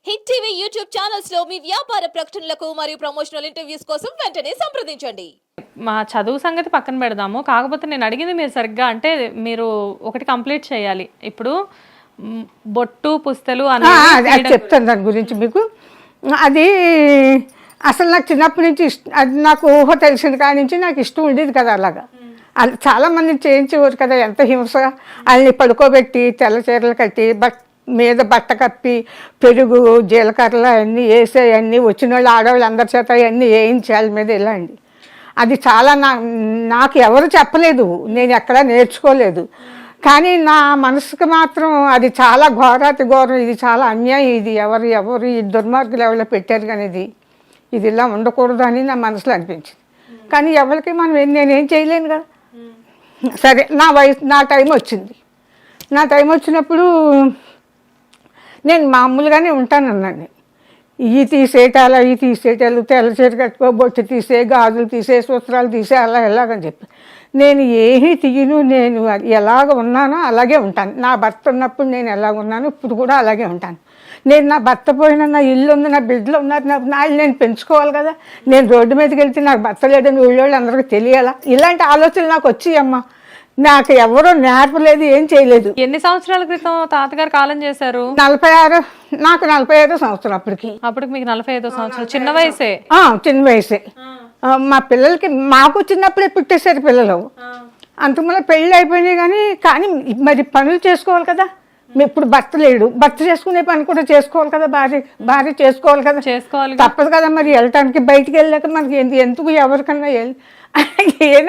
Hit TV YouTube channels లో మీ వ్యాపార ప్రకటనలకు మరియు ప్రమోషనల్ ఇంటర్వ్యూస్ కోసం వెంటనే సంప్రదించండి. మా చదువు సంగతి పక్కన పెడదాము. కాకపోతే నేను అడిగింది మీరు సరిగ్గా అంటే మీరు ఒకటి కంప్లీట్ చేయాలి. ఇప్పుడు బొట్టు పుస్తలు అది చెప్తాను దాని గురించి మీకు. అది అసలు నాకు చిన్నప్పటి నుంచి అది నాకు ఊహ తెలిసిన కాడి నుంచి నాకు ఇష్టం ఉండేది కదా. అలాగా చాలామంది చేయించేవారు కదా, ఎంత హింసగా వాళ్ళని పడుకోబెట్టి తెల్ల చీరలు కట్టి మీద బట్ట కప్పి పెరుగు జీలకర్రలు అవన్నీ వేసి అవన్నీ వచ్చిన వాళ్ళు ఆడవాళ్ళు అందరి చేత అవన్నీ వేయించాలి మీద ఇలా అండి. అది చాలా నాకు ఎవరు చెప్పలేదు, నేను ఎక్కడా నేర్చుకోలేదు. కానీ నా మనసుకు మాత్రం అది చాలా ఘోరాతి ఘోరం, ఇది చాలా అన్యాయం, ఇది ఎవరు ఈ దుర్మార్గులు ఎవరో పెట్టారు కానీ ఇది ఇలా ఉండకూడదు అని నా మనసులో అనిపించింది. కానీ ఎవరికి నేనేం చేయలేను కదా. సరే, నా టైం వచ్చింది. నా టైం వచ్చినప్పుడు నేను మామూలుగానే ఉంటానన్నాను. ఇవి తీసేటాలు తెల్ల చీర కట్టుకో, బొట్టు తీసే, గాజులు తీసే, సూత్రాలు తీసే, అలా ఎలాగని చెప్పి నేను ఏమీ తీయను. నేను ఎలాగ ఉన్నానో అలాగే ఉంటాను. నా భర్త ఉన్నప్పుడు నేను ఎలాగ ఉన్నానో ఇప్పుడు కూడా అలాగే ఉంటాను. నేను నా భర్త పోయిన, నా ఇల్లు ఉంది, నా బిడ్డలు ఉన్నారు, నా నేను పెంచుకోవాలి కదా. నేను రోడ్డు మీదకి వెళ్తే నాకు భర్త లేదని ఊళ్ళోళ్ళు అందరికీ తెలియాలా. ఇలాంటి ఆలోచనలు నాకు వచ్చాయమ్మా. నాకు ఎవరో నేర్పలేదు, ఏం చేయలేదు. ఎన్ని సంవత్సరాల క్రితం తాతగారు కాలం చేశారు? 46. నాకు 45 సంవత్సరం అప్పటికి మీకు 45 సంవత్సరం. చిన్న వయసే. చిన్న వయసే. మా పిల్లలకి మాకు చిన్నప్పుడే పుట్టేశారు పిల్లలు. అంతకుముందు పెళ్ళి అయిపోయినాయి. కానీ మరి పనులు చేసుకోవాలి కదా. ఇప్పుడు భర్త లేడు, భర్త చేసుకునే పని కూడా చేసుకోవాలి కదా. భార్య చేసుకోవాలి కదా, తప్పదు కదా. మరి వెళ్ళటానికి బయటికి వెళ్ళాక మనకి ఎందుకు ఎవరికన్నా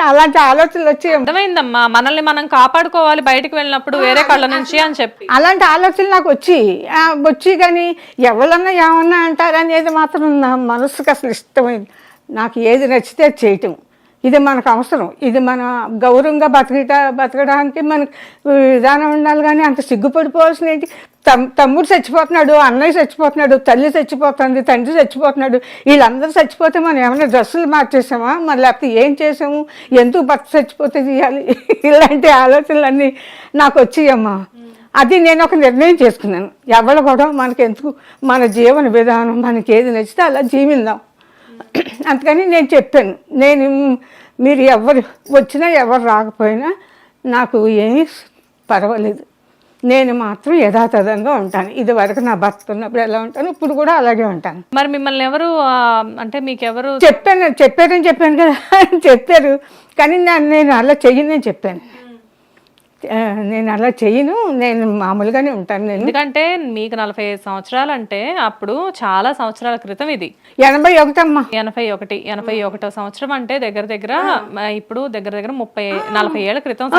అలాంటి ఆలోచనలు వచ్చి అర్థమైందమ్మా, మనల్ని మనం కాపాడుకోవాలి బయటకు వెళ్ళినప్పుడు వేరే కళ్ళ నుంచి అని చెప్పి అలాంటి ఆలోచనలు నాకు వచ్చి కానీ ఎవరన్నా ఏమన్నా అంటారనేది మాత్రం నా మనసుకు అసలు ఇష్టమైంది. నాకు ఏది నచ్చితే చేయటం, ఇది మనకు అవసరం, ఇది మన గౌరవంగా బతకడానికి మనకు విధానం ఉండాలి. కానీ అంత సిగ్గుపడిపోవాల్సిన ఏంటి? తమ్ముడు చచ్చిపోతున్నాడు, అన్నయ్య చచ్చిపోతున్నాడు, తల్లి చచ్చిపోతుంది, తండ్రి చచ్చిపోతున్నాడు, వీళ్ళందరూ చచ్చిపోతే మనం ఏమైనా డ్రెస్సులు మార్చేసామా, మరి లేకపోతే ఏం చేసాము, ఎందుకు భర్త చచ్చిపోతే చేయాలి? ఇలాంటి ఆలోచనలన్నీ నాకు వచ్చాయమ్మా. అది నేను ఒక నిర్ణయం చేసుకున్నాను. ఎవరు కూడా మనకెందుకు, మన జీవన విధానం మనకి ఏది నచ్చితే అలా జీవిద్దాం. అందుకని నేను చెప్పాను, మీరు ఎవరు వచ్చినా ఎవరు రాకపోయినా నాకు ఏమీ పర్వాలేదు, నేను మాత్రం యథాతథంగా ఉంటాను. ఇది వరకు నా భర్త ఉన్నప్పుడు ఎలా ఉంటాను, ఇప్పుడు కూడా అలాగే ఉంటాను. మరి మిమ్మల్ని ఎవరు అంటే మీకెవరు చెప్పారని చెప్పాను కదా. చెప్పారు కానీ నేను అలా చెయ్యను చెప్పాను. నేను అలా చెయ్యను, నేను మామూలుగానే ఉంటాను. నేను ఎందుకంటే మీకు 45 సంవత్సరాలు అంటే అప్పుడు చాలా సంవత్సరాల క్రితం. ఇది 81 అమ్మా. 81 సంవత్సరం అంటే దగ్గర ఇప్పుడు దగ్గర 30-40 ఏళ్ల క్రితం.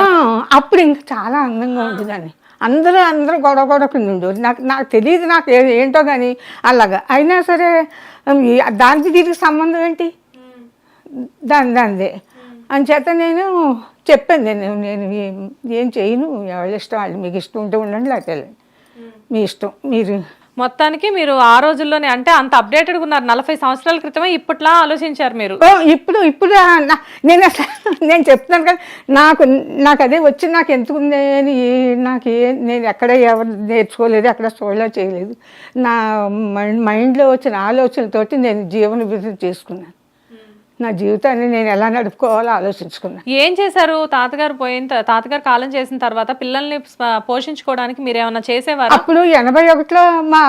అప్పుడు ఇంకా చాలా అందంగా ఉండేదాన్ని. అందరూ గొడవ కింద ఉండేవారు. నాకు తెలియదు, నాకు ఏంటో కానీ అలాగా. అయినా సరే దానికి దీనికి సంబంధం ఏంటి, దానిదే అని చేత నేను చెప్పాను. నేను ఏం చేయను, ఎవరి ఇష్టం వాళ్ళు, మీకు ఇష్టం ఉంటే ఉండండి, లేకపోతే మీ ఇష్టం. మొత్తానికి మీరు ఆ రోజుల్లోనే అంటే అంత అప్డేటెడ్గా ఉన్నారు. 40 సంవత్సరాల క్రితమే ఇప్పట్లా ఆలోచించారు మీరు. ఇప్పుడు నేను చెప్తున్నాను కదా, నాకు అదే వచ్చి నాకు ఎందుకుంది అని నేను ఎక్కడ ఎవరు నేర్చుకోలేదు, ఎక్కడ చూడలేదు, చేయలేదు. నా మైండ్లో వచ్చిన ఆలోచనతోటి నేను జీవన విధి చేసుకున్నాను. నా జీవితాన్ని నేను ఎలా నడుపుకోవాలో ఆలోచించుకున్నాను. ఏం చేశారు? తాతగారు కాలం చేసిన తర్వాత పిల్లల్ని పోషించుకోవడానికి మీరు ఏమైనా చేసేవారు? అప్పుడు 81లో మా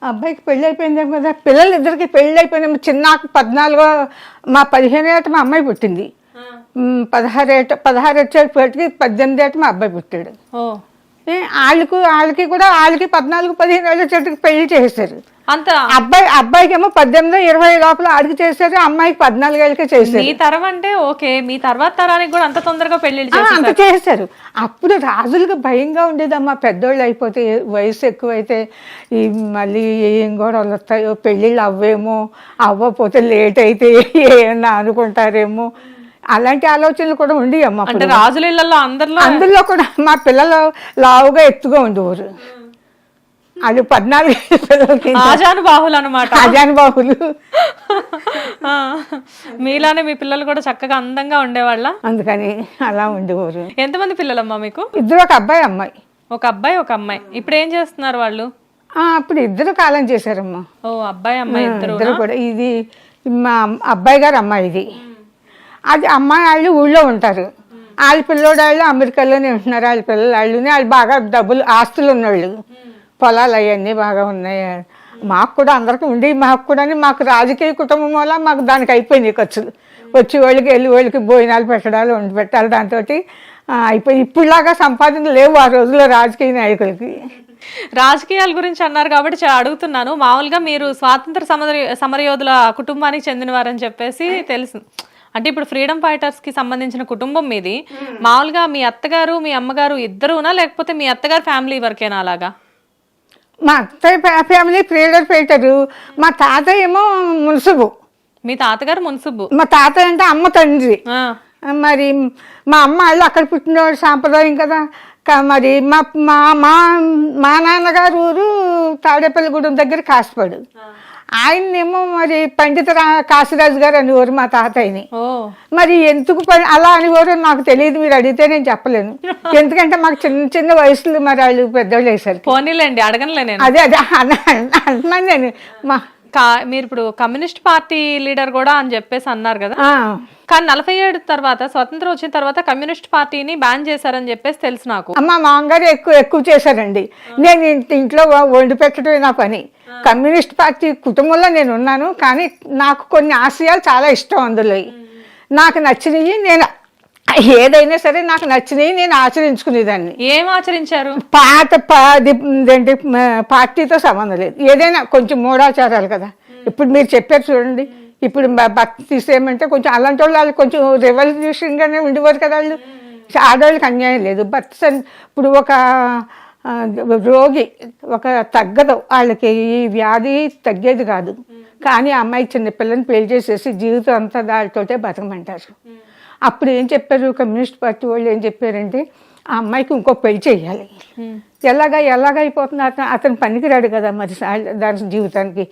అబ్బాయికి పెళ్ళి అయిపోయిందేమో కదా, పిల్లలు ఇద్దరికి పెళ్ళి అయిపోయిందేమో. చిన్నాకు 14, మా 15 ఏట మా అమ్మాయి పుట్టింది. 16 వచ్చేటికి 18 ఏట మా అబ్బాయి పుట్టాడు. వాళ్ళకి 14-15 ఏళ్ళ చెట్టుకి పెళ్లి చేశారు. అంత అబ్బాయికి ఏమో 18-20 లోపల అడిగి చేశారు, అమ్మాయికి 14 ఏళ్ళకే చేశారు. మీ తరం అంటే ఓకే, మీ తర్వాత తరానికి కూడా అంత తొందరగా పెళ్లి అంత చేశారు. అప్పుడు రాజులకు భయంగా ఉండేదమ్మా, పెద్దోళ్ళు అయిపోతే, వయసు ఎక్కువైతే మళ్ళీ ఏం గొడవలు వస్తాయో, పెళ్ళిళ్ళు అవ్వకపోతే లేట్ అయితే ఏమన్నా అనుకుంటారేమో, అలాంటి ఆలోచనలు కూడా ఉండి అమ్మ. అంటే రాజుల ఇళ్లలో అందులో కూడా మా పిల్లలు లావుగా ఎత్తుగా ఉండేవారు. అది 14 పిల్లలకి ఆజానుబాహులు అనమాట. ఆజానుబాహులు. మీలానే మీ పిల్లలు కూడా చక్కగా అందంగా ఉండేవాళ్ళ? అందుకని అలా ఉండేవారు. ఎంతమంది పిల్లలమ్మా మీకు? 2, ఒక అబ్బాయి అమ్మాయి. ఒక అబ్బాయి ఒక అమ్మాయి. ఇప్పుడు ఏం చేస్తున్నారు వాళ్ళు? అప్పుడు ఇద్దరు కాలం చేశారమ్మా. ఓ అబ్బాయి అమ్మాయి ఇద్దరు. ఇద్దరు కూడా. ఇది మా అబ్బాయి గారు అమ్మాయిది. అది అమ్మాయి వాళ్ళు ఊళ్ళో ఉంటారు, వాళ్ళ పిల్లోడు వాళ్ళు అమెరికాలోనే ఉంటున్నారు. వాళ్ళ పిల్లలు వాళ్ళు బాగా డబ్బులు ఆస్తులు ఉన్నవాళ్ళు, పొలాలు అవన్నీ బాగా ఉన్నాయి. మాకు కూడా అందరికీ ఉండి మాకు రాజకీయ కుటుంబం వల్ల మాకు దానికి అయిపోయినాయి ఖర్చులు. వచ్చి వాళ్ళకి వెళ్ళి వాళ్ళకి భోజనాలు పెట్టడాలు వండి పెట్టాలి, దాంతో అయిపోయి. ఇప్పుడులాగా సంపాదన లేవు ఆ రోజుల్లో రాజకీయ నాయకులకి. రాజకీయాల గురించి అన్నారు కాబట్టి అడుగుతున్నాను. మామూలుగా మీరు స్వాతంత్ర సమరయోధుల కుటుంబానికి చెందినవారని చెప్పేసి తెలుసు. అంటే ఇప్పుడు ఫ్రీడమ్ ఫైటర్స్ కి సంబంధించిన కుటుంబం మీది. మామూలుగా మీ అత్తగారు మీ అమ్మగారు ఇద్దరునా, లేకపోతే మీ అత్తగారు ఫ్యామిలీ వరకేనా అలాగా? మా అత్తయ్య ఫ్యామిలీ ఫ్రీడమ్ ఫైటరు, మా తాతయ్య ఏమో మున్సిబు. మీ తాతగారు మున్సిబు? మా తాతయ్య అంటే అమ్మ తండ్రి. మరి మా అమ్మ వాళ్ళు అక్కడ పుట్టినవాడు సాంప్రదాయం కదా. మరి మా మా మా నాన్నగారు ఊరు తాడేపల్లిగూడెం దగ్గర కాసిపాడు. ఆయన్నేమో మరి పండిత కాశీరాజు గారు అనేవారు మా తాతయ్యని. మరి ఎందుకు అలా అనేవారు నాకు తెలియదు, మీరు అడిగితే నేను చెప్పలేను. ఎందుకంటే మాకు చిన్న చిన్న వయసులో మరి వాళ్ళు పెద్దవాళ్ళు వేశారు. పోనీలేండి, అడగనులే నేను. అదే అంటున్నాను నేను. మీరు ఇప్పుడు కమ్యూనిస్ట్ పార్టీ లీడర్ కూడా అని చెప్పేసి అన్నారు కదా. కానీ 47 తర్వాత స్వతంత్రం వచ్చిన తర్వాత కమ్యూనిస్ట్ పార్టీని బ్యాన్ చేశారని చెప్పేసి తెలుసు నాకు. మా మామగారు ఎక్కువ చేశారండి. నేను ఇంట్లో వండి పెట్టడమే నా పని. కమ్యూనిస్ట్ పార్టీ కుటుంబంలో నేను ఉన్నాను, కానీ నాకు కొన్ని ఆశయాలు చాలా ఇష్టం. అందులో నాకు నచ్చినవి నేను ఏదైనా సరే నాకు నచ్చినవి నేను ఆచరించుకునేదాన్ని. ఏం ఆచరించారు? పార్టీతో సంబంధం లేదు, ఏదైనా కొంచెం మూఢాచారాలు కదా. ఇప్పుడు మీరు చెప్పారు చూడండి, ఇప్పుడు భర్త తీసేయమంటే కొంచెం అలాంటి వాళ్ళు కొంచెం రెవల్యూషన్గానే ఉండేవారు కదా. వాళ్ళు ఆడవాళ్ళకి అన్యాయం లేదు. భర్త ఇప్పుడు ఒక రోగి తగ్గదు, వాళ్ళకి ఈ వ్యాధి తగ్గేది కాదు. కానీ ఆ అమ్మాయి చిన్నపిల్లని పెళ్లి చేసేసి జీవితం అంతా దానితోటే బతకమంటారు. అప్పుడు ఏం చెప్పారు కమ్యూనిస్ట్ పార్టీ వాళ్ళు, ఏం చెప్పారంటే ఆ అమ్మాయికి ఇంకో పెళ్లి చేయాలి. ఎలాగైపోతుంది, అతను పనికిరాడు కదా మరి దాని జీవితానికి.